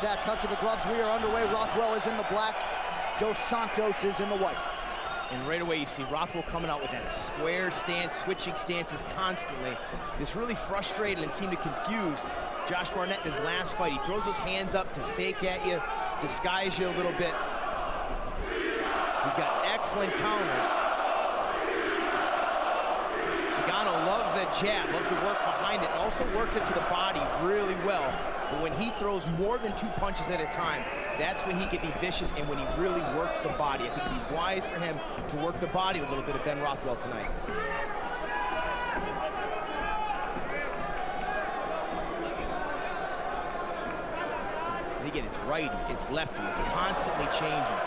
that touch of the gloves, we are underway. Rothwell is in the black. Dos Santos is in the white. And right away you see Rothwell coming out with that square stance, switching stances constantly. This really frustrated and seemed to confuse Josh Barnett in his last fight. He throws those hands up to fake at you, disguise you a little bit. He's got excellent counters. Cigano loves that jab, loves to work behind it, and also works it to the body really well. But when he throws more than 2 punches at a time, that's when he can be vicious and when he really works the body. I think it'd be wise for him to work the body a little bit of Ben Rothwell tonight. And again, it's righty, it's lefty, it's constantly changing.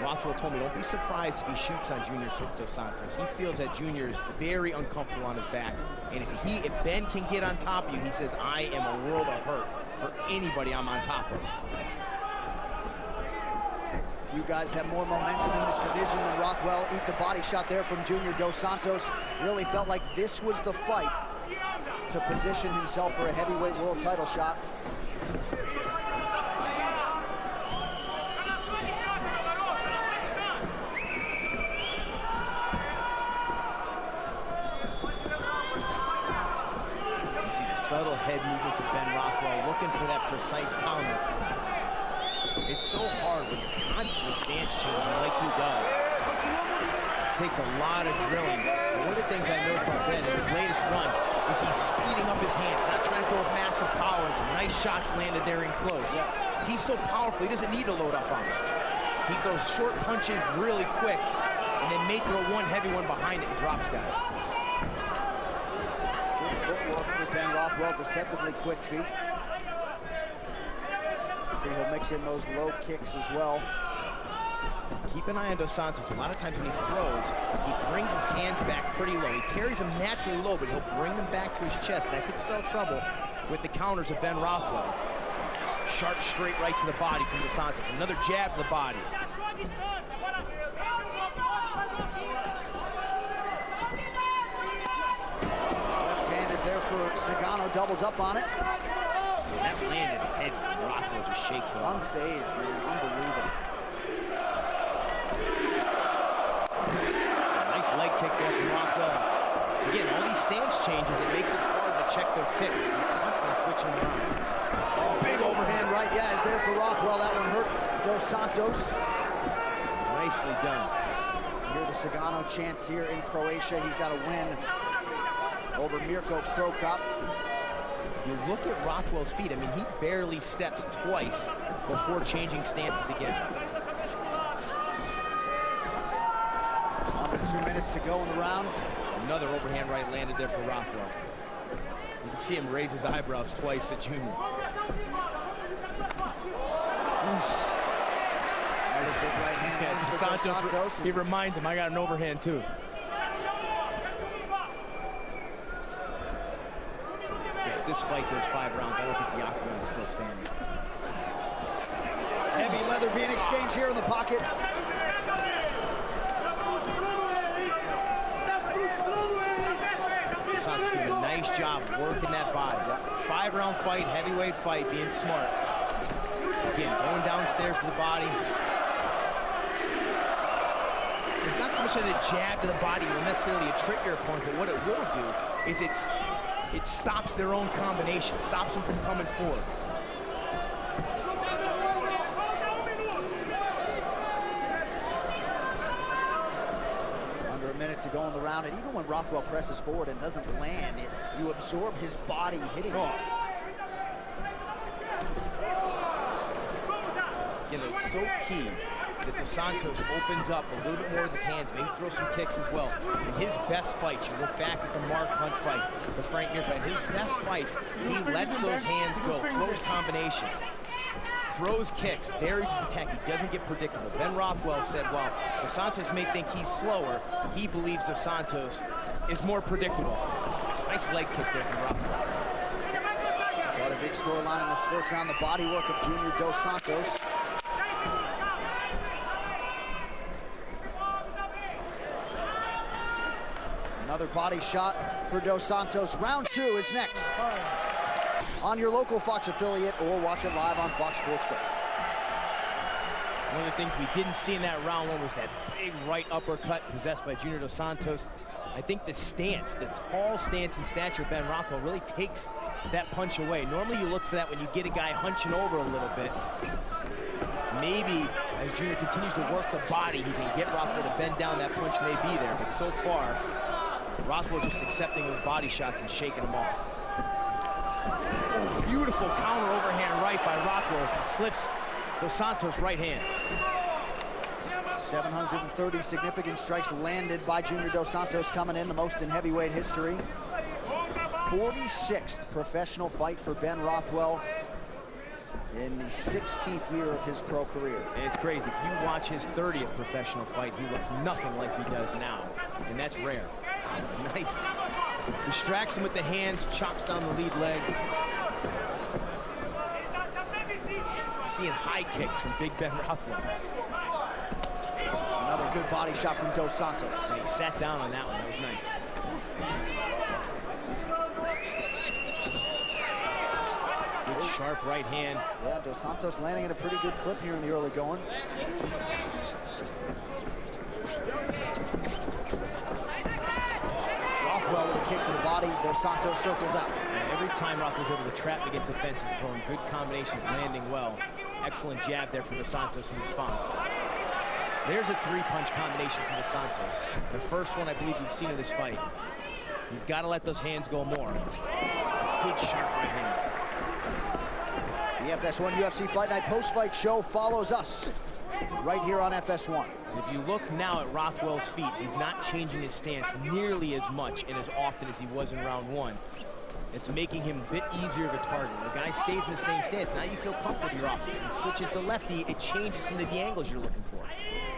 Rothwell told me, don't be surprised if he shoots on Junior Dos Santos. He feels that Junior is very uncomfortable on his back. And if Ben can get on top of you, he says, I am a world of hurt for anybody I'm on top of. You guys have more momentum in this division than Rothwell. Eats a body shot there from Junior Dos Santos. Really felt like this was the fight to position himself for a heavyweight world title shot. Subtle head movements of Ben Rothwell, looking for that precise counter. It's so hard when you're constantly stance changing like he does. It takes a lot of drilling. But one of the things I noticed about Ben in his latest run is he's speeding up his hands, not trying to throw massive power, and some nice shots landed there in close. He's so powerful, he doesn't need to load up on it. He throws short punches really quick, and then may throw one heavy one behind it and drops guys. Ben Rothwell, deceptively quick feet. See, he'll mix in those low kicks as well. Keep an eye on Dos Santos. A lot of times when he throws, he brings his hands back pretty low. He carries them naturally low, but he'll bring them back to his chest. That could spell trouble with the counters of Ben Rothwell. Sharp straight right to the body from Dos Santos. Another jab to the body. There for Cigano, doubles up on it. That landed head, Rothwell just shakes it off. Unfazed, man, unbelievable. Nice leg kick there from Rothwell. Again, all these stance changes, it makes it hard to check those kicks. He's constantly switching around. Oh, big overhand right, yeah, is there for Rothwell. That one hurt Dos Santos. Nicely done. You hear the Cigano chants here in Croatia. He's got to win over Mirko Krokop. If you look at Rothwell's feet, I mean, he barely steps twice before changing stances again. Under 2 minutes to go in the round. Another overhand right landed there for Rothwell. You can see him raise his eyebrows twice at Junior. Nice big right hand for Dos Santos. He reminds him, I got an overhand too. This fight goes 5 rounds. I don't think the octagon is still standing. Heavy leather being exchanged here in the pocket. Santos doing a nice job working that body. 5-round fight, heavyweight fight, being smart. Again, going downstairs to the body. It's not so much that a jab to the body will necessarily trick your opponent, but what it will do is it stops their own combination, stops them from coming forward. Under a minute to go in the round, and even when Rothwell presses forward and doesn't land, you absorb his body hitting it. You know, it's so key that Dos Santos opens up a little bit more with his hands, maybe throw some kicks as well. In his best fights, you look back at the Mark Hunt fight, the Frank Mir fight, his best fights, he lets those hands go, throws combinations, throws kicks, varies his attack, he doesn't get predictable. Ben Rothwell said, while Dos Santos may think he's slower, he believes Dos Santos is more predictable. Nice leg kick there from Rothwell. Got a big storyline in this first round, the body work of Junior Dos Santos. Another body shot for Dos Santos. Round 2 is next. on your local Fox affiliate or watch it live on Fox Sports Go. One of the things we didn't see in that round one was that big right uppercut possessed by Junior Dos Santos. I think the stance, the tall stance and stature of Ben Rothwell really takes that punch away. Normally you look for that when you get a guy hunching over a little bit. Maybe as Junior continues to work the body, he can get Rothwell to bend down. That punch may be there, but so far, Rothwell just accepting those body shots and shaking them off. Oh, beautiful counter overhand right by Rothwell as he slips Dos Santos' right hand. 730 significant strikes landed by Junior Dos Santos coming in, the most in heavyweight history. 46th professional fight for Ben Rothwell in the 16th year of his pro career. And it's crazy, if you watch his 30th professional fight, he looks nothing like he does now, and that's rare. Nice. Distracts him with the hands, chops down the lead leg. Seeing high kicks from Big Ben Rothwell. Another good body shot from Dos Santos. And he sat down on that one, that was nice. Good sharp right hand. Yeah, Dos Santos landing at a pretty good clip here in the early going. Rothwell with a kick to the body. Dos Santos circles out. And every time Rothwell's able to trap against the fences, throwing good combinations, landing well. Excellent jab there from Dos Santos in response. There's a three-punch combination from Dos Santos. The first one I believe we've seen in this fight. He's got to let those hands go more. Good sharp right hand. The FS1 UFC Fight Night post-fight show follows us right here on FS1. If you look now at Rothwell's feet, he's not changing his stance nearly as much and as often as he was in round one. It's making him a bit easier of a target. The guy stays in the same stance. Now you feel comfortable with your offense. If he switches to lefty, it changes into the angles you're looking for.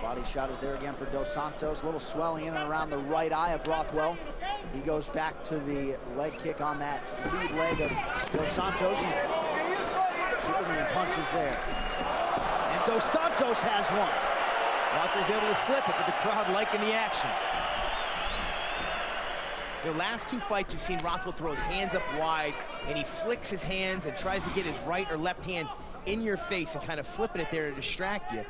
Body shot is there again for Dos Santos. A little swelling in and around the right eye of Rothwell. He goes back to the leg kick on that lead leg of Dos Santos. Superman punches there. And Dos Santos has one. Rothwell's able to slip it, but the crowd liking the action. The last two fights you've seen Rothwell throw his hands up wide, and he flicks his hands and tries to get his right or left hand in your face and kind of flipping it there to distract you.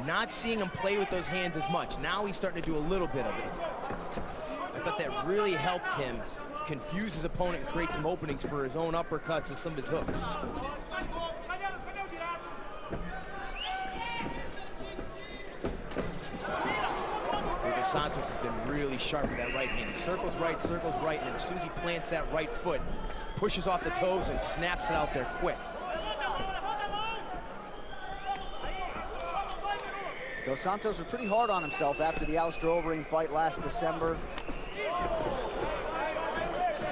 Not seeing him play with those hands as much. Now he's starting to do a little bit of it. I thought that really helped him confuse his opponent and create some openings for his own uppercuts and some of his hooks. Dos Santos has been really sharp with that right hand. He circles right, and then as soon as he plants that right foot, pushes off the toes and snaps it out there quick. Dos Santos was pretty hard on himself after the Alistair Overeem fight last December.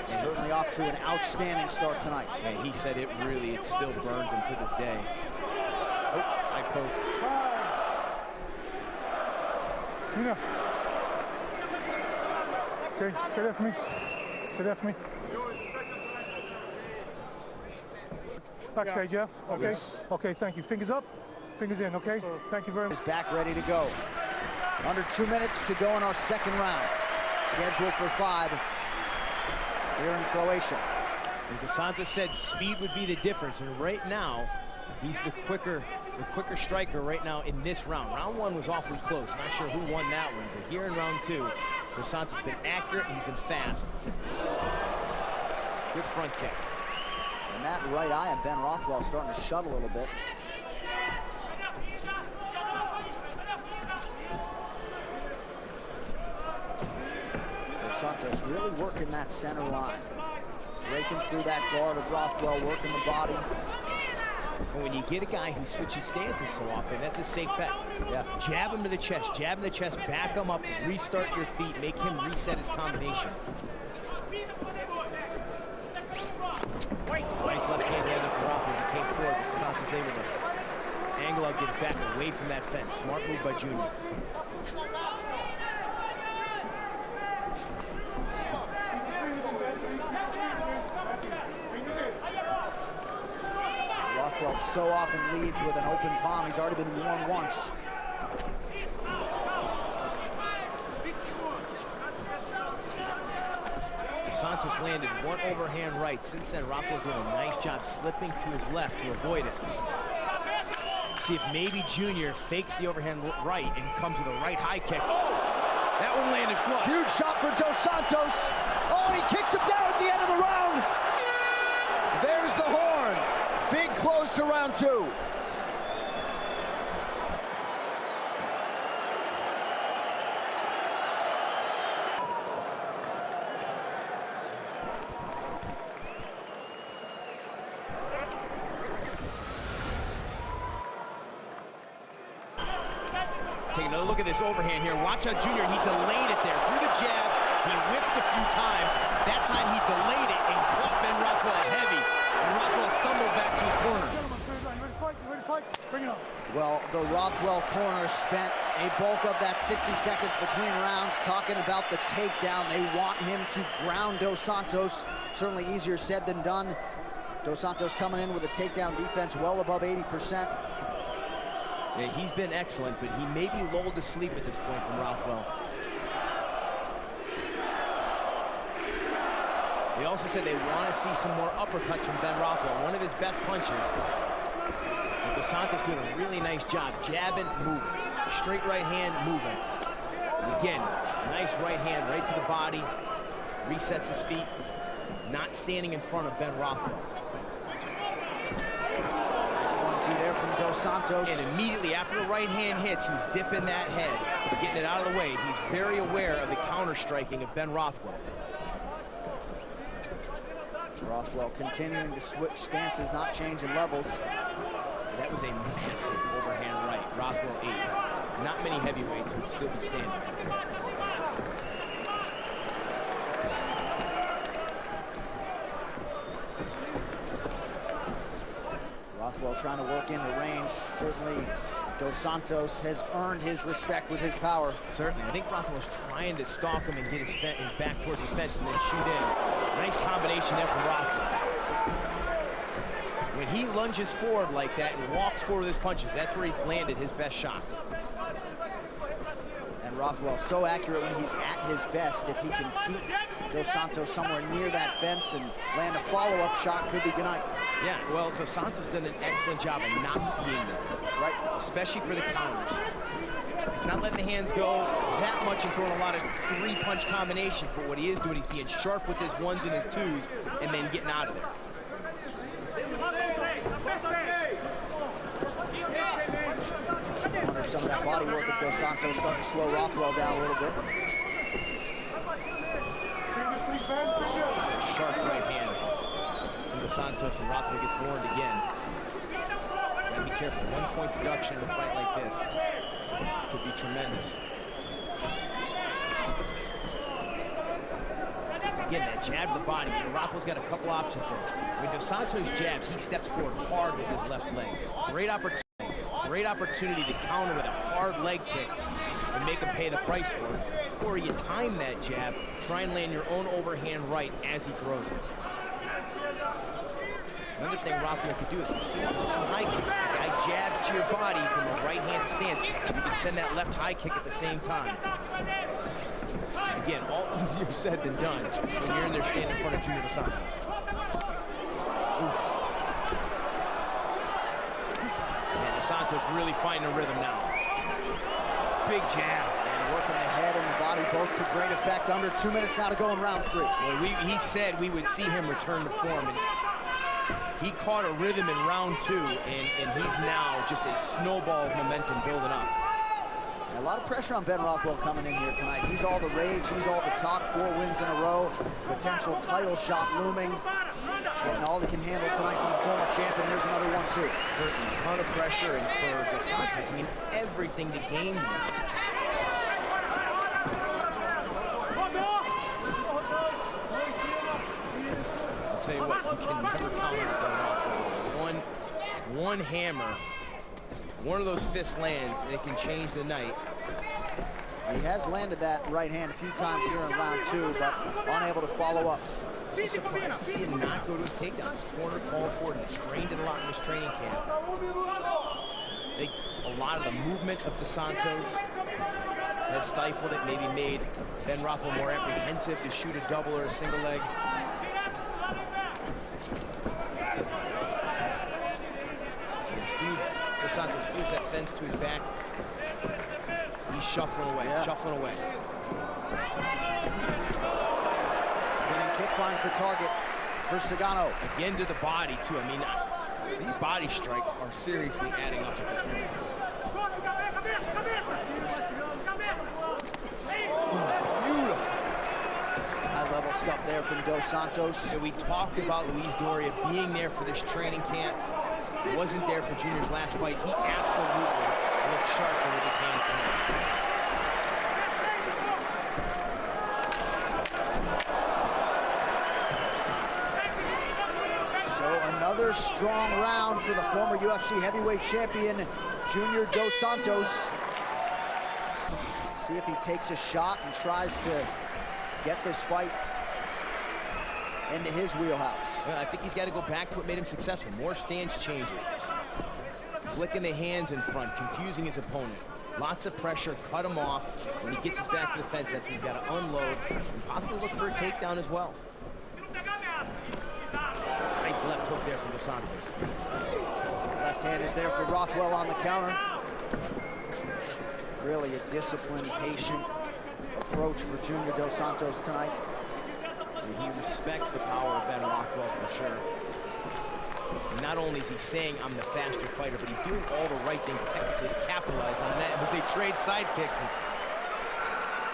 Certainly off to an outstanding start tonight. And he said it still burns him to this day. Oh, high poke. Nina. Okay, say that for me. Say that for me. Backstage, yeah? Okay. Okay, thank you. Fingers up, fingers in, okay? Thank you very much. Is back ready to go. Under 2 minutes to go in our second round. Scheduled for 5 here in Croatia. And Dos Santos said speed would be the difference, and right now, he's the quicker striker right now in this round. Round one was awfully close. Not sure who won that one, but here in round two, Dos Santos has been accurate and he's been fast. Good front kick. And that right eye of Ben Rothwell starting to shut a little bit. Dos Santos really working that center line. Breaking through that guard of Rothwell, working the body. And when you get a guy who switches stances so often, that's a safe bet. Yeah. Jab him to the chest, back him up, restart your feet, make him reset his combination. Nice left hand there for Rothwell. He came forward, but Santos able to angle out, get his back away from that fence. Smart move by Junior. Rothwell so often leads with an open palm. He's already been warned once. Santos landed one overhand right. Since then, Rothwell's doing a nice job slipping to his left to avoid it. See if maybe Junior fakes the overhand right and comes with a right high kick. Oh! That one landed flush. Huge shot for Dos Santos. Oh, and he kicks him down at the end of the round. There's the horn. Big close to round two. Take another look at this overhand here. Watch out, Junior. He delayed it there. Through the jab, he whipped a few times. That time he delayed it and caught Ben Rothwell heavy. And Rothwell stumbled back to his corner. You ready to fight? You ready to fight? Bring it on. Well, the Rothwell corner spent a bulk of that 60 seconds between rounds talking about the takedown. They want him to ground Dos Santos. Certainly easier said than done. Dos Santos coming in with a takedown defense well above 80%. Yeah, he's been excellent, but he may be lulled to sleep at this point from Rothwell. They also said they want to see some more uppercuts from Ben Rothwell, one of his best punches. And Dos Santos doing a really nice job, jabbing, moving. Straight right hand, moving. And again, nice right hand right to the body, resets his feet, not standing in front of Ben Rothwell. There from Dos Santos. And immediately after the right hand hits, he's dipping that head, getting it out of the way. He's very aware of the counter striking of Ben Rothwell. Rothwell continuing to switch stances, not changing levels. That was a massive overhand right. Rothwell 8. Not many heavyweights would still be standing. Rothwell trying to work into range. Certainly, Dos Santos has earned his respect with his power. Certainly. I think Rothwell's trying to stalk him and get his back towards the fence and then shoot in. Nice combination there from Rothwell. When he lunges forward like that and walks forward with his punches, that's where he's landed his best shots. And Rothwell so accurate when he's at his best. If he can keep Dos Santos somewhere near that fence and land a follow-up shot, could be good night. Yeah, well, Dos Santos done an excellent job of not being there. Right, especially for the counters. He's not letting the hands go that much and throwing a lot of three-punch combinations, but what he is doing, he's being sharp with his ones and his twos and then getting out of there. Under some of that body work of Dos Santos, starting to slow Rothwell down a little bit. Sharp right hand. Dos Santos and Rothwell gets warned again. Gotta be careful. 1 point deduction in a fight like this could be tremendous. Again, that jab to the body. Rothwell's got a couple options there. When Dos Santos jabs, he steps forward hard with his left leg. Great opportunity to counter with a hard leg kick and make him pay the price for it. Or you time that jab, try and land your own overhand right as he throws it. Another thing Rothwell could do is you see some high kicks. The guy jabs to your body from a right-handed stance. You can send that left high kick at the same time. Again, all easier said than done when you're in there standing in front of Junior Dos Santos. Man, Dos Santos really finding a rhythm now. Big jab. And working the head and the body both to great effect. Under 2 minutes now to go in round 3. Well, he said we would see him return to form. And he caught a rhythm in round 2, and he's now just a snowball of momentum building up. And a lot of pressure on Ben Rothwell coming in here tonight. He's all the rage, he's all the talk, 4 wins in a row, potential title shot looming. Getting all he can handle tonight from the former champion. There's another one too. Certainly a ton of pressure, and for Dos Santos, I mean, everything to gain here. I'll tell you what, you can never count on Ben Rothwell. One hammer, one of those fists lands, and it can change the night. He has landed that right hand a few times here in round 2, but unable to follow up. I was surprised to see him not go to his takedown. His corner called for it. He's trained it a lot in his training camp. I think a lot of the movement of Dos Santos has stifled it, maybe made Ben Rothwell more apprehensive to shoot a double or a single leg. As Santos feels that fence to his back, he's shuffling away, shuffling away. Spinning kick finds the target for Sagano. Again to the body, too. I mean, these body strikes are seriously adding up at this point. Beautiful. High-level stuff there from Dos Santos. And we talked about Luis Doria being there for this training camp. He wasn't there for Junior's last fight. He absolutely looked sharper with his hands tonight. Another strong round for the former UFC heavyweight champion, Junior Dos Santos. See if he takes a shot and tries to get this fight into his wheelhouse. Well, I think he's got to go back to what made him successful. More stance changes. Flicking the hands in front, confusing his opponent. Lots of pressure, cut him off. When he gets his back to the fence, that's when he's got to unload and possibly look for a takedown as well. Nice left hook there from Dos Santos. Left hand is there for Rothwell on the counter. Really a disciplined, patient approach for Junior Dos Santos tonight. He respects the power of Ben Rothwell for sure. And not only is he saying I'm the faster fighter, but he's doing all the right things technically to capitalize on that as they trade sidekicks. And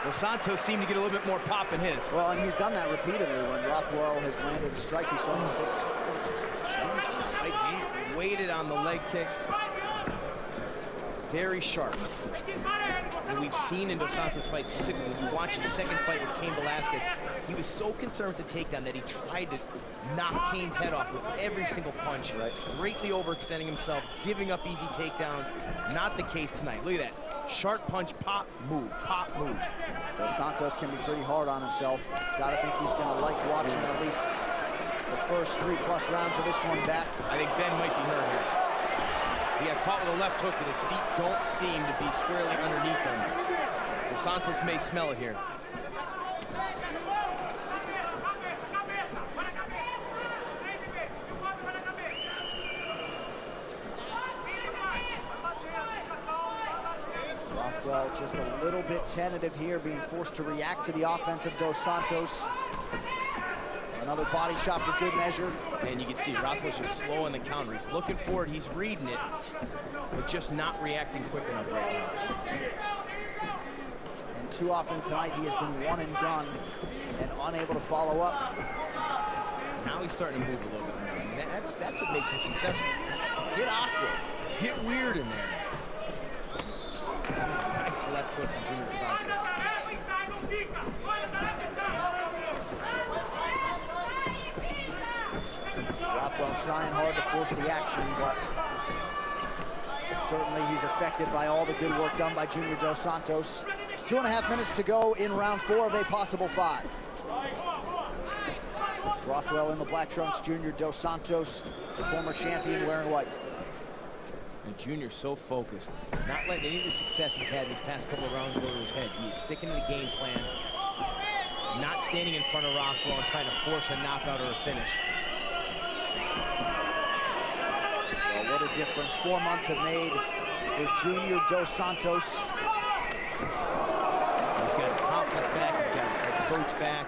Dos Santos seemed to get a little bit more pop in his. Well, and he's done that repeatedly when Rothwell has landed a strike. He saw the six. Right hand, waited on the leg kick. Very sharp. And we've seen in Dos Santos' fight specifically, when you watch his second fight with Cain Velasquez, he was so concerned with the takedown that he tried to knock Cain's head off with every single punch, greatly overextending himself, giving up easy takedowns. Not the case tonight. Look at that. Sharp punch, pop, move, pop, move. Dos Santos can be pretty hard on himself. Gotta think he's gonna like watching at least the first 3+ rounds of this one back. I think Ben might be hurt here. He got caught with a left hook and his feet don't seem to be squarely underneath him. Dos Santos may smell it here. Rothwell just a little bit tentative here, being forced to react to the offense of Dos Santos. Another body shot for good measure. And you can see Rothwell's just slow on the counter. He's looking for it, he's reading it, but just not reacting quick enough right now. And too often tonight he has been one and done and unable to follow up. Now he's starting to move a little bit more. And that's what makes him successful. Get awkward, get weird in there. Nice left hook from Junior Santos. Rothwell trying hard to force the action, but certainly he's affected by all the good work done by Junior Dos Santos. 2.5 minutes to go in round 4 of a possible 5. Rothwell in the black trunks, Junior Dos Santos, the former champion, wearing white. And Junior's so focused, not letting any of the success he's had in these past couple of rounds go to his head. He is sticking to the game plan, not standing in front of Rothwell and trying to force a knockout or a finish. Well, what a difference 4 months have made for Junior Dos Santos. He's got his confidence back, he's got his head coach back.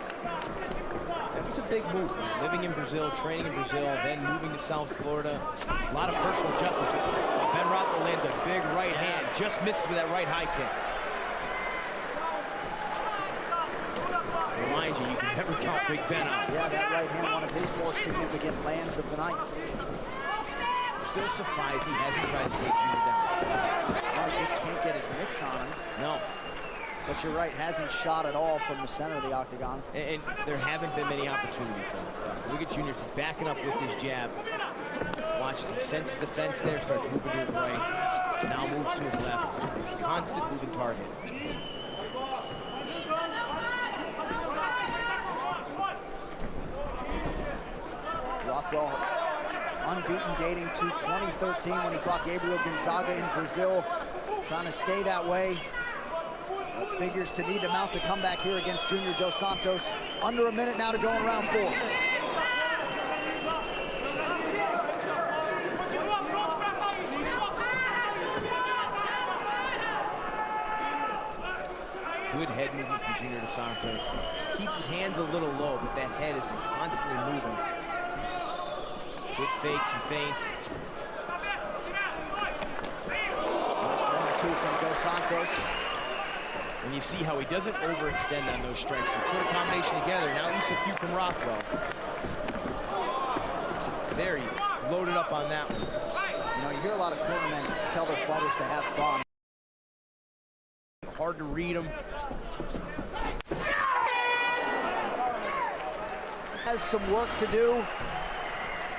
That was a big move. Living in Brazil, training in Brazil, then moving to South Florida. A lot of personal adjustments. Ben Rothwell lands a big right hand, just misses with that right high kick. Remind you, you can never count Big Ben out. Yeah, that right hand, one of his more significant lands of the night. Still surprised he hasn't tried to take Junior down. Well, he just can't get his mix on him. No. But you're right, hasn't shot at all from the center of the octagon. And there haven't been many opportunities for him. Look at Junior, he's backing up with his jab. Watches, he senses the fence there, starts moving to his right. Now moves to his left. Constant moving target. Rothwell unbeaten dating to 2013 when he fought Gabriel Gonzaga in Brazil. Trying to stay that way. Figures to need to mount a comeback here against Junior Dos Santos. Under a minute now to go in round 4. Good head movement from Junior Dos Santos. Keeps his hands a little low, but that head has been constantly moving. Good fakes and feints. Nice 1-2 from Dos Santos. And you see how he doesn't overextend on those strikes. He put a combination together, now eats a few from Rothwell. There, he loaded up on that one. You know, you hear a lot of cornermen tell their fighters to have fun. Hard to read him. Has some work to do.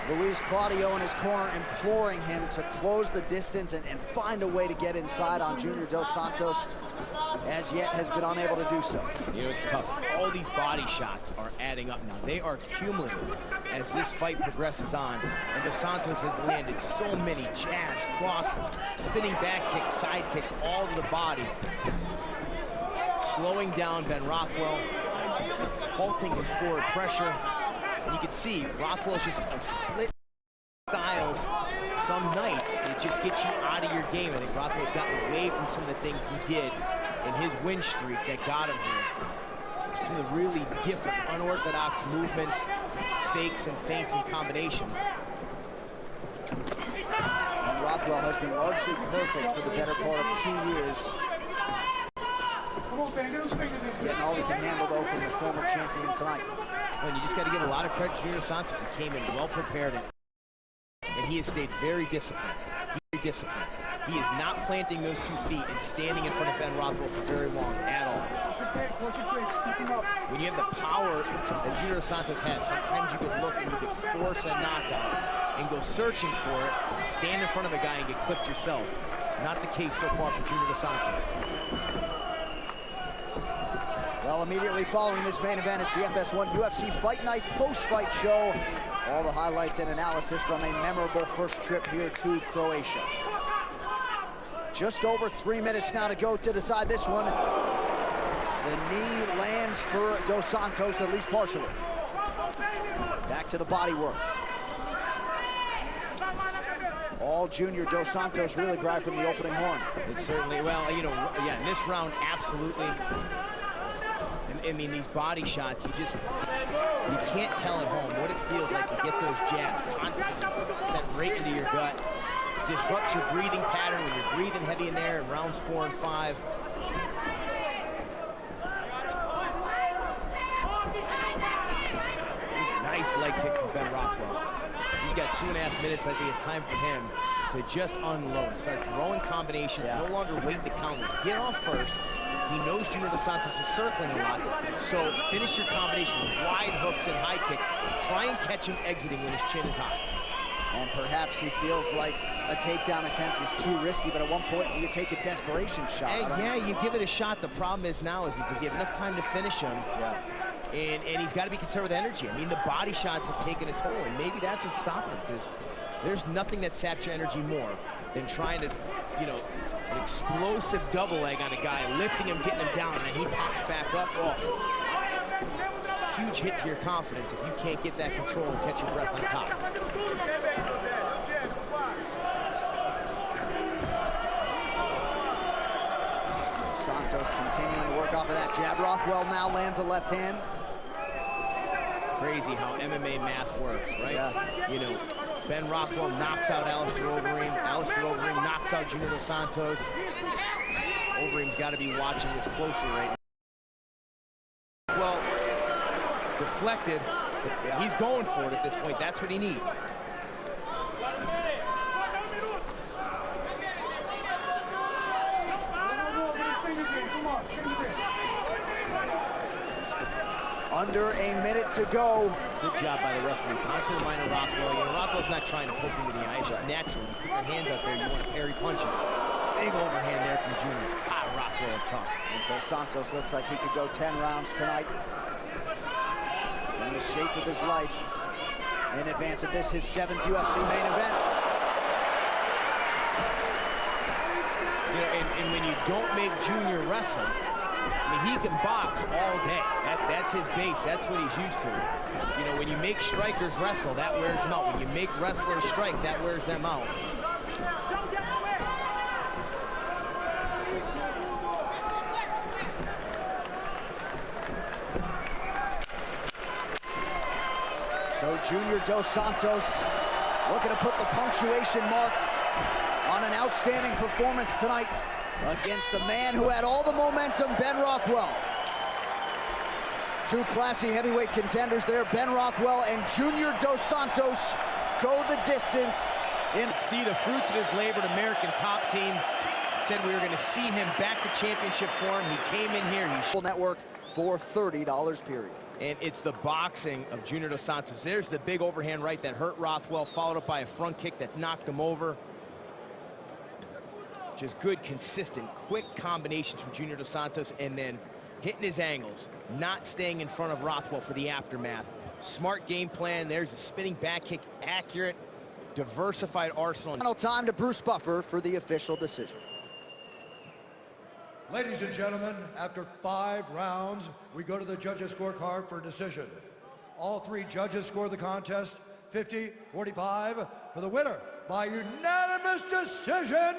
Luis Claudio in his corner imploring him to close the distance and find a way to get inside on Junior Dos Santos. As yet has been unable to do so. You know, it's tough. All these body shots are adding up now. They are cumulative as this fight progresses on. And Dos Santos has landed so many jabs, crosses, spinning back kicks, side kicks, all to the body. Slowing down Ben Rothwell, halting his forward pressure. And you can see Rothwell's just a split styles. Some nights it just gets you out of your game. I think Rothwell's gotten away from some of the things he did in his win streak that got him here. Some of the really different, unorthodox movements, fakes and feints and combinations. And Rothwell has been largely perfect for the better part of 2 years. Getting all he can handle, though, from his former champion tonight. And you just got to give a lot of credit to Junior Santos. He came in well prepared, and he has stayed very disciplined. Very disciplined. He is not planting those 2 feet and standing in front of Ben Rothwell for very long at all. When you have the power that Junior Dos Santos has, sometimes you can look and you can force a knockout and go searching for it, stand in front of a guy and get clipped yourself. Not the case so far for Junior Dos Santos. Well, immediately following this main event, it's the FS1 UFC Fight Night post-fight show. All the highlights and analysis from a memorable first trip here to Croatia. Just over 3 minutes now to go to decide this one. The knee lands for Dos Santos, at least partially. Back to the body work. All Junior Dos Santos really bright from the opening horn. It's certainly, well, you know, yeah, in this round, absolutely. I mean, these body shots, you can't tell at home what it feels like to get those jabs constantly sent right into your gut. Disrupts your breathing pattern when you're breathing heavy in there in rounds 4 and 5. Nice leg kick from Ben Rothwell. He's got 2.5 minutes. I think it's time for him to just unload. Start throwing combinations, no longer wait to counter. Get off first. He knows Junior Dos Santos is circling a lot, so finish your combination with wide hooks and high kicks. Try and catch him exiting when his chin is high. And perhaps he feels like a takedown attempt is too risky, but at one point, do you take a desperation shot? And yeah, you give it a shot. The problem is now is does he have enough time to finish him? Yeah. And he's got to be concerned with energy. I mean, the body shots have taken a toll, and maybe that's what's stopping him, because there's nothing that saps your energy more than trying to, you know, an explosive double leg on a guy, lifting him, getting him down, and then he pops back up. Oh. Huge hit to your confidence if you can't get that control and catch your breath on top. Santos continuing to work off of that jab. Rothwell now lands a left hand. Crazy how MMA math works, right? Yeah. You know, Ben Rothwell knocks out Alistair Overeem. Alistair Overeem knocks out Junior Dos Santos. Overeem's got to be watching this closely right now. Well, deflected, but he's going for it at this point. That's what he needs. Under a minute to go. Good job by the referee. Constantly reminding Rothwell. You know, Rothwell's not trying to poke him in the eye. It's just natural. You put your hands out there, you want to parry punches. Big overhand there from Junior. God, Rothwell is tough. And Dos Santos looks like he could go 10 rounds tonight. In the shape of his life. In advance of this, his 7th UFC main event. You know, and when you don't make Junior wrestle, I mean, he can box all day. That's his base. That's what he's used to. You know, when you make strikers wrestle, that wears them out. When you make wrestlers strike, that wears them out. So Junior Dos Santos looking to put the punctuation mark on an outstanding performance tonight against the man who had all the momentum, Ben Rothwell. Two classy heavyweight contenders there, Ben Rothwell and Junior Dos Santos go the distance. See the fruits of his labor. The American top team said we were going to see him back to championship form. He came in here. Full network for $30 period. And it's the boxing of Junior Dos Santos. There's the big overhand right that hurt Rothwell, followed up by a front kick that knocked him over. Just good, consistent, quick combinations from Junior Dos Santos, and then hitting his angles, not staying in front of Rothwell for the aftermath. Smart game plan. There's a spinning back kick, accurate, diversified arsenal. Final time to Bruce Buffer for the official decision. Ladies and gentlemen, after 5 rounds, we go to the judges' scorecard for a decision. All 3 judges score the contest 50-45 for the winner by unanimous decision,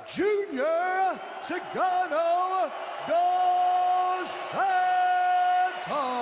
Junior Dos Santos.